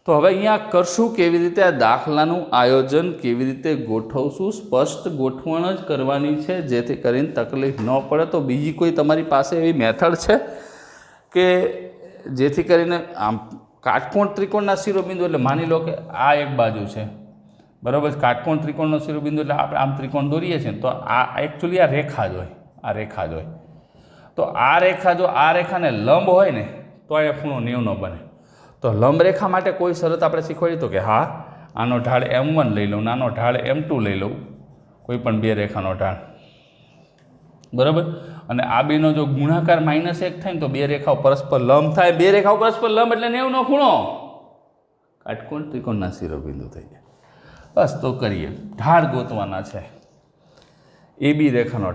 તો હવે અહીંયા કરશું કેવી રીતે? આ દાખલાનું આયોજન કેવી રીતે ગોઠવશું? સ્પષ્ટ ગોઠવણ જ કરવાની છે જેથી કરીને તકલીફ ન પડે। તો બીજી કોઈ તમારી પાસે એવી મેથડ છે કે જેથી કરીને આમ કાટકોણ ત્રિકોણના શિરોબિંદુ, એટલે માની લો કે આ એક બાજુ છે, બરાબર? કાટકોણ ત્રિકોણનો શિરોબિંદુ એટલે આપણે આમ ત્રિકોણ દોરીએ છીએ ને તો આ એકચ્યુઅલી આ રેખા જ હોય, આ રેખા જ હોય। તો આ રેખા જો આ રેખાને લંબ હોય ને તો આ ખૂણો 90 બને। તો લંબ રેખા માટે કોઈ શરત આપણે શીખવાડી તો કે હા, આનો ઢાળ M1 લઈ લઉં, આનો ઢાળ M2 લઈ લઉં, કોઈ પણ બે રેખાનો ઢાળ, બરાબર? અને આ બેનો જો ગુણાકાર -1 થાય ને તો બે રેખાઓ પરસ્પર લંબ થાય, બે રેખાઓ પરસ્પર લંબ એટલે 90નો ખૂણો કાટકોણ ત્રિકોણના શિરોબિંદુ થઈ જાય। બસ તો કરીએ, ઢાળ ગોતવાના છે। AB રેખાનો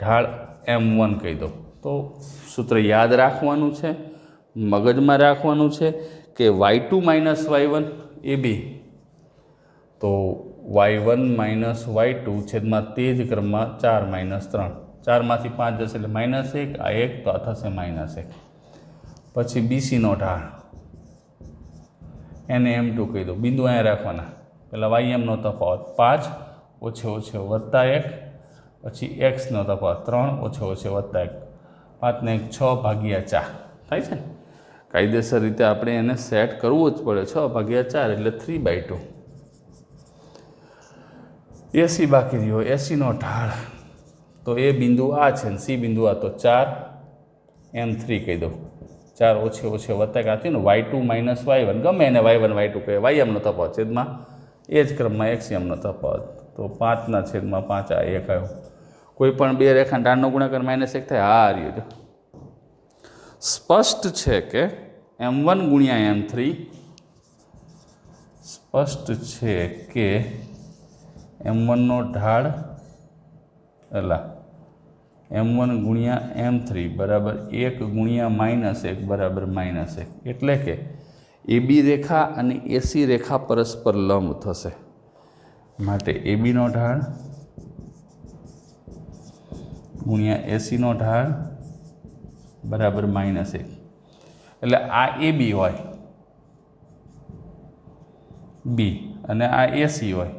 ઢાળ M1 કહી દો, તો સૂત્ર યાદ રાખવાનું છે, મગજમાં રાખવાનું છે કે y2 - y1 AB તો y1 - y2 છેદમાં તે જ ક્રમમાં 4 - 3, 4માંથી 5 જશે એટલે -1, આ 1 તો આ થશે -1। પછી BC નો ઢાળ એને M2 કહી દો, બિંદુ અહીંયા રાખવાના, પહેલાં YM નો તફાવત 5 ઓછે ઓછે વત્તા 1, પછી X નો તફાવત 3 ઓછે ઓછે વત્તા 1, 5 ને 1 6/4 થાય છે ને? કાયદેસર રીતે આપણે એને સેટ કરવું જ પડે, 6/4 એટલે 3/2। AC બાકી રહ્યો, AC નો ઢાળ તો એ બિંદુ આ છે ને C બિંદુ આ, તો 4M3 કહી દો, 4 ઓછે ઓછે વત્તા કે આથી ને y2 - y1 ગમે એને y1 y2 કહે, YM નો તફાવત છેદમાં એ જ ક્રમમાં XM નો તફાવત, તો 5/5 આ 1 આવ્યો। કોઈ પણ બે રેખા ઢાળનો ગુણાકાર -1 થાય, આ રહ્યો જો। સ્પષ્ટ છે કે M1 × M3, સ્પષ્ટ છે કે M1 નો ઢાળ M1 × M3 બરાબર 1 × -1 બરાબર -1, એટલે કે AB રેખા અને AC રેખા પરસ્પર લંબ થશે, માટે AB નો ઢાળ ગુણ્યા AC નો ઢાળ બરાબર -1, એટલે આ AB હોય B અને આ AC હોય,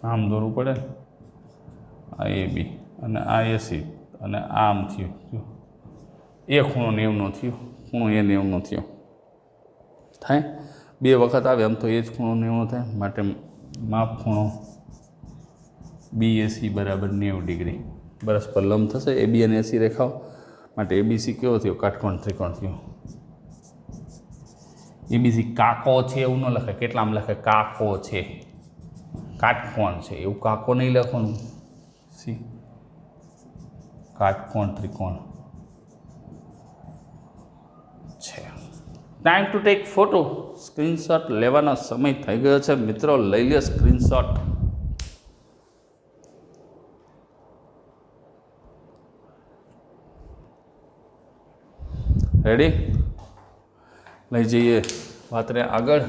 આમ દોરવું પડે, આ AB અને આ AC અને આમ થયું, એ ખૂણો 90નો થયો, ખૂણો એ 90નો થયો, થાય બે વખત આવે આમ તો એ જ ખૂણો 90 થાય, માટે માપ ખૂણો BAC બરાબર 90 ડિગ્રી પરસ્પર લંબ થશે AB અને AC રેખાઓ, માટે ABC કેવો થયો? કાટકોણ ત્રિકોણ થયો। ABC કાકો છે એવું ન લખાય, કેટલામાં લખાય? કાકો છે, કાટકોણ છે એવું કાકો નહીં લખવાનું, સી કાટકોણ ત્રિકોણ છે। Time to take photo, screenshot લેવાનો સમય થઈ ગયો છે મિત્રો, લઈ લે સ્ક્રીનશોટ। રેડી? લઈ જઈએ વાતને આગળ।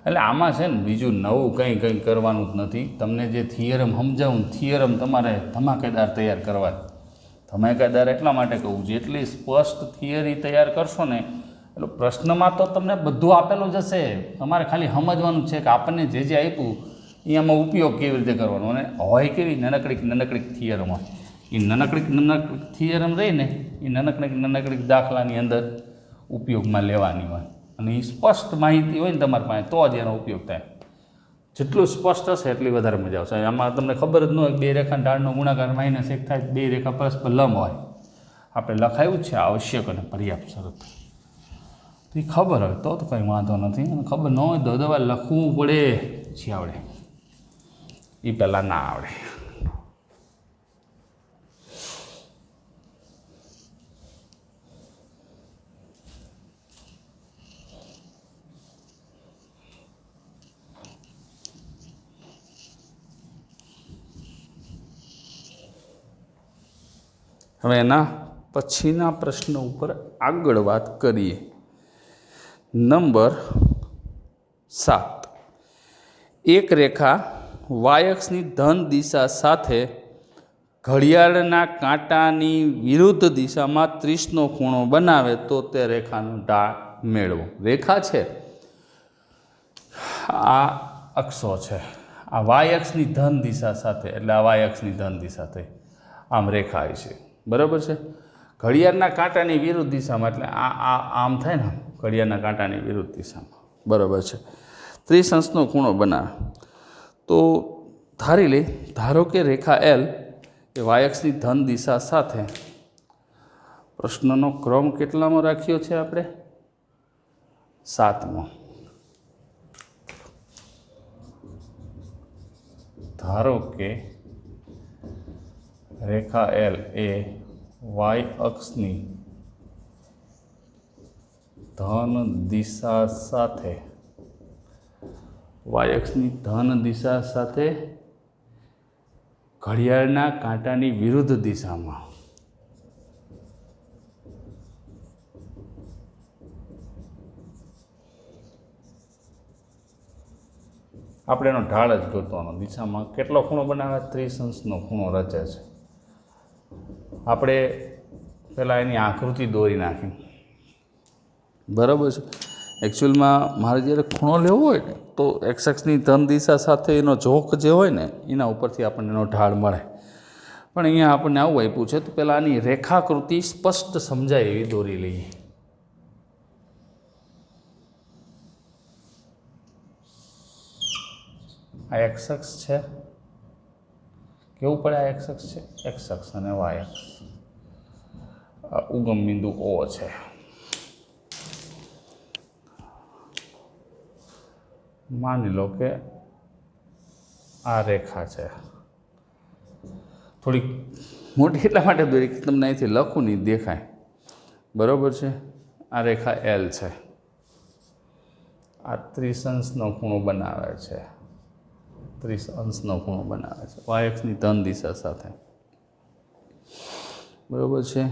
એટલે આમાં છે ને બીજું નવું કંઈ કરવાનું જ નથી, તમને જે થિયરમ સમજાવું, થિયરમ તમારે ધમાકેદાર તૈયાર કરવા, ધમાકેદાર એટલા માટે કહું, જેટલી સ્પષ્ટ થિયરી તૈયાર કરશો ને એટલે પ્રશ્નમાં તો તમને બધું આપેલું જ હશે, તમારે ખાલી સમજવાનું છે કે આપણને જે આપ્યું એમાં ઉપયોગ કેવી રીતે કરવાનો અને હોય કેવી નાનકડી થિયરમ હોય. એ નાનકડી થિયરમ રહીને એ નાનકડી દાખલાની અંદર ઉપયોગમાં લેવાની હોય અને એ સ્પષ્ટ માહિતી હોય ને તમારી પાસે તો જ એનો ઉપયોગ થાય. જેટલું સ્પષ્ટ હશે એટલી વધારે મજા આવશે. આમાં તમને ખબર જ ન હોય 2 રેખા ઢાળનો ગુણાકાર -1 થાય, 2 રેખા પરસ્પર લંબ હોય. આપણે લખાયું જ છે આવશ્યક અને પર્યાપ્ત શરત. તો એ ખબર હોય તો કંઈ વાંધો નથી, અને ખબર ન હોય તો દવા લખવું પડે. પછી આવડે, એ પહેલાં ના આવડે. હવે એના પછીના પ્રશ્ન ઉપર આગળ વાત કરીએ. નંબર 7. એક રેખા વાયક્ષની ધન દિશા સાથે ઘડિયાળના કાંટાની વિરુદ્ધ દિશામાં 30નો ખૂણો બનાવે તો તે રેખાનો ઢાળ મેળવો. રેખા છે, આ અક્ષો છે, આ વાયક્ષની ધન દિશા સાથે, એટલે આ વાયક્ષની ધન દિશા થઈ આમ રેખા છે, બરાબર છે. ઘડિયાળના કાંટાની વિરુદ્ધ દિશામાં, એટલે આ આમ થાય ને, ઘડિયાળના કાંટાની વિરુદ્ધ દિશામાં, બરાબર છે. 30 અંશનો ખૂણો બનાવે તો ધારો કે રેખા એલ એ વાયક્ષની ધન દિશા સાથે, પ્રશ્નનો ક્રમ કેટલામાં રાખ્યો છે આપણે? 7મો. ધારો કે રેખા એલ એ વાય અક્ષની ધન દિશા સાથે, વાય અક્ષની ધન દિશા સાથે ઘડિયાળના કાંટાની વિરુદ્ધ દિશામાં આપણે એનો ઢાળ જ ગોતવાનો. દિશામાં કેટલો ખૂણો બનાવે? 30 અંશનો ખૂણો રચે છે. આપણે પહેલાં એની આકૃતિ દોરી નાખી, બરાબર છે. એકચ્યુઅલમાં મારે જ્યારે ખૂણો લેવો હોય ને તો એક્સ અક્ષની ધન દિશા સાથે એનો ઝોક જે હોય ને એના ઉપરથી આપણને એનો ઢાળ મળે. પણ અહીંયા આપણને આવું આપ્યું છે તો પહેલાં આની રેખાકૃતિ સ્પષ્ટ સમજાય એવી દોરી લઈએ. આ એક્સ અક્ષ છે, કેવું પડે? આ એક્સ અક્ષ છે, એક્સ અક્ષ અને વાય અક્ષ. ઉગમ બિંદુ ઓ છે. માની લો કે આ રેખા છે, થોડીક મોટી એટલા માટે દોરી કે તમને અહીંથી લખું નહીં દેખાય, બરાબર છે. આ રેખા એલ છે, આ 30 અંશનો ખૂણો બનાવે છે, 30 અંશનો ખૂણો બનાવે છે વાય અક્ષની ધન દિશા સાથે, બરાબર છે.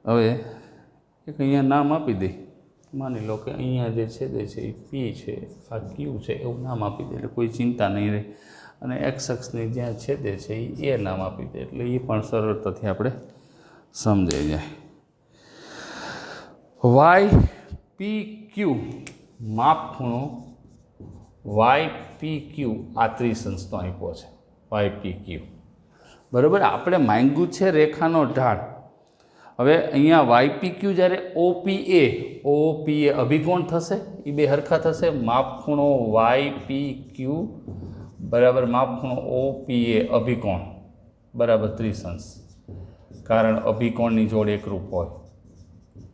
હવે એક અહીંયા નામ આપી દઈ, માની લો કે અહીંયા જે છેદે છે એ પી છે, આ ક્યુ છે, એવું નામ આપી દે એટલે કોઈ ચિંતા નહીં રહે. અને એક્સ અક્ષની જ્યાં છેદે છે એ નામ આપી દે એટલે એ પણ સરળતાથી આપણે સમજાઈ જાય. વાય પી ક્યુ માપ ખૂણો વાય પી ક્યુ આ 30 અંશનો આપ્યો છે, વાય પી ક્યુ, બરાબર. આપણે માંગ્યું છે રેખાનો ઢાળ. હવે અહીંયા વાયપી ક્યુ જ્યારે ઓપીએ અભિકોણ થશે, એ બે હરખા થશે. માપ ખૂણો વાયપી ક્યુ બરાબર માપ ખૂણો ઓપીએ અભિકોણ બરાબર 30 અંશ, કારણ અભિકોણની જોડ એકરૂપ હોય.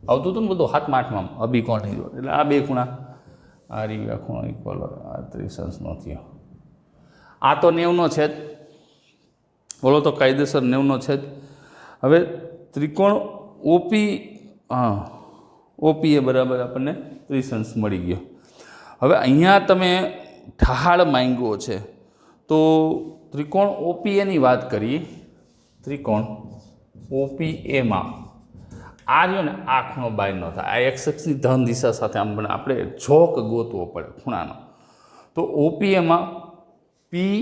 આવતું હતું ને બધું 7મા 8માં અભિકોણની જોડ, એટલે આ બે ખૂણા આ રીવ્યા ખૂણો ઇક્વલ હોય, આ 30 અંશનો થયો. આ તો 90નો છેદ, બોલો તો કાયદેસર 90નો છેદ. હવે ત્રિકોણ ઓપીએ બરાબર આપણને 30 અંશ મળી ગયો. હવે અહીંયા તમે ઢાળ માંગ્યો છે તો ત્રિકોણ ઓપીએની વાત કરીએ. ત્રિકોણ ઓપીએમાં આ રહ્યો ને, આ ખૂણો બાયનો થાય. આ એક્સ અક્ષની ધન દિશા સાથે આમ આપણે ઝોક ગોતવો પડે ખૂણાનો. તો ઓપીએમાં પી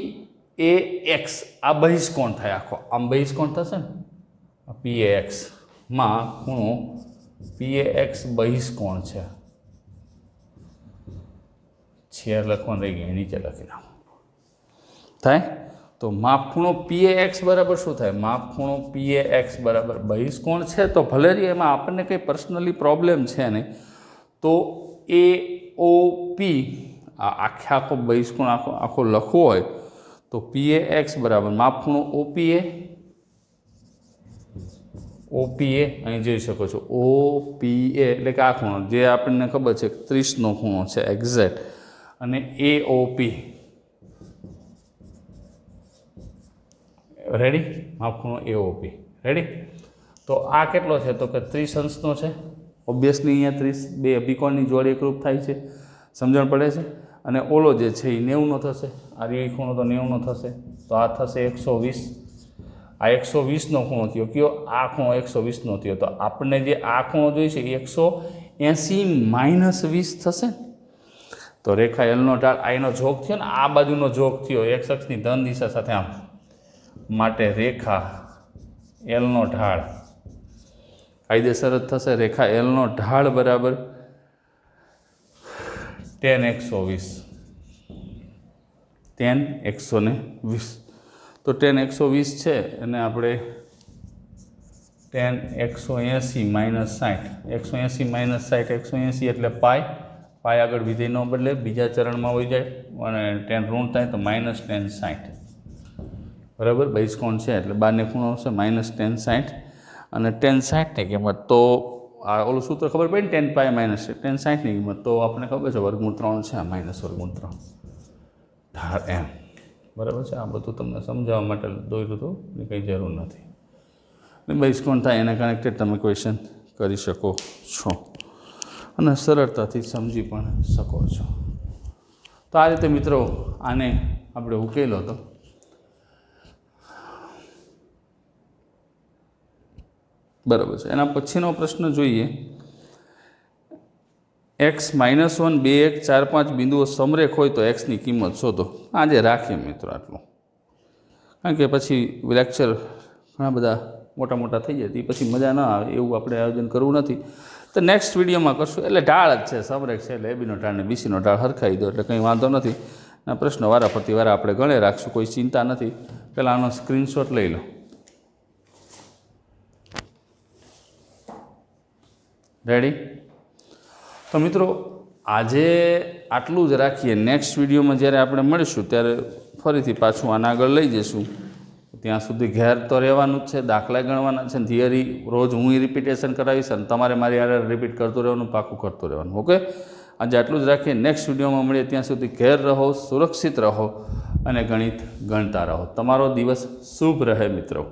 એ એક્સ આ બહિષ્કોણ થાય આખો, આમ બહિષ્કોણ થશે ને, પી એ એક્સ માં ખૂણો પીએક્સ બહિષ્કોણ છે. છેર લખવાનું રહી ગયું, નીચે લખી નાખો. થાય તો માપ ખૂણો PAX બરાબર શું થાય? માપ ખૂણો PAX બરાબર બહિષ્કોણ છે તો ભલે જ એમાં આપણને કંઈ પર્સનલી પ્રોબ્લેમ છે નહીં, તો AOP આખો બહિષ્કોણ આખો લખવો હોય તો PAX બરાબર માપ ખૂણો OPA અહીં જોઈ શકો છો OPA એટલે કે આ ખૂણો જે આપણને ખબર છે 30નો ખૂણો છે એક્ઝેક્ટ, અને AOP રેડી, માપ ખૂણો AOP રેડી. તો આ કેટલો છે તો કે 30 અંશનો છે. ઓબ્વિયસલી અહીંયા 30 બે અભિકોણની જોડી એકરૂપ થાય છે, સમજણ પડે છે. અને ઓલો જે છે એ 90નો થશે, આ રે ખૂણો તો 90નો થશે, તો આ થશે 120. આ 120નો ખૂણો થયો કયો? આ ખૂણો 120નો થયો. તો આપણને જે આ ખૂણો જોઈશે એ 180 - 20 થશે. તો રેખા એલનો ઢાળ આ એનો જોગ થયો ને, આ બાજુનો જોગ થયો એક્સ અક્ષની ધન દિશા સાથે, આમ માટે રેખા એલનો ઢાળ કાયદેસર જ થશે. રેખા એલનો ઢાળ બરાબર tan 120. tan 120 તો tan 120 છે અને આપણે tan 180 - 60, 180 - 60 180 એટલે પાય આગળ વિધેય ન બદલે બીજા ચરણમાં હોઈ જાય અને tan ઋણ થાય તો -tan 60 બરાબર. બહિષ્કોણ છે એટલે બારને ખૂણો આવશે -tan 60, અને tan 60ની કિંમત તો આ ઓલું સૂત્ર ખબર પડી ને tan પાય tan 60ની કિંમત તો આપણે ખબર છે √3 છે, આ -√3 ઢાળ એમ બરાબર છે. આ બધું તમને સમજાવવા માટે દોર્યું હતું, એની કંઈ જરૂર નથી. એટલે બહિષ્કોણ થાય એના કનેક્ટેડ તમે ક્વેશ્ચન કરી શકો છો અને સરળતાથી સમજી પણ શકો છો. તો આ રીતે મિત્રો આને આપણે ઉકેલો હતો. બરાબર છે. એના પછીનો પ્રશ્ન જોઈએ. x - 1 2 1 4 5 બિંદુઓ સમરેખ હોય તો એક્સની કિંમત શોધો. આજે રાખીએ મિત્રો આટલું, કારણ કે પછી લેક્ચર ઘણા બધા મોટા થઈ જાય એ પછી મજા ન આવે એવું આપણે આયોજન કરવું નથી. તો નેક્સ્ટ વિડીયોમાં કરશું. એટલે ઢાળ જ છે, સમરેખ છે એટલે એબીનો ઢાળ ને બીસીનો ઢાળ હરખાઈ દો એટલે કંઈ વાંધો નથી. ના પ્રશ્નો વારા આપણે ગણે રાખશું, કોઈ ચિંતા નથી. પહેલાં આનો સ્ક્રીનશોટ લઈ લો. રેડી? તો મિત્રો આજે આટલું જ રાખીએ. નેક્સ્ટ વિડીયોમાં જ્યારે આપણે મળીશું ત્યારે ફરીથી પાછું આના આગળ લઈ જઈશું. ત્યાં સુધી ઘેર તો રહેવાનું જ છે, દાખલા ગણવાના છે, થિયરી રોજ હું રિપીટેશન કરાવીશ અને તમારે મારી આરે રિપીટ કરતું રહેવાનું, પાકું કરતું રહેવાનું. ઓકે, આજે આટલું જ રાખીએ. નેક્સ્ટ વિડીયોમાં મળીએ. ત્યાં સુધી ઘેર રહો, સુરક્ષિત રહો અને ગણિત ગણતા રહો. તમારો દિવસ શુભ રહે મિત્રો.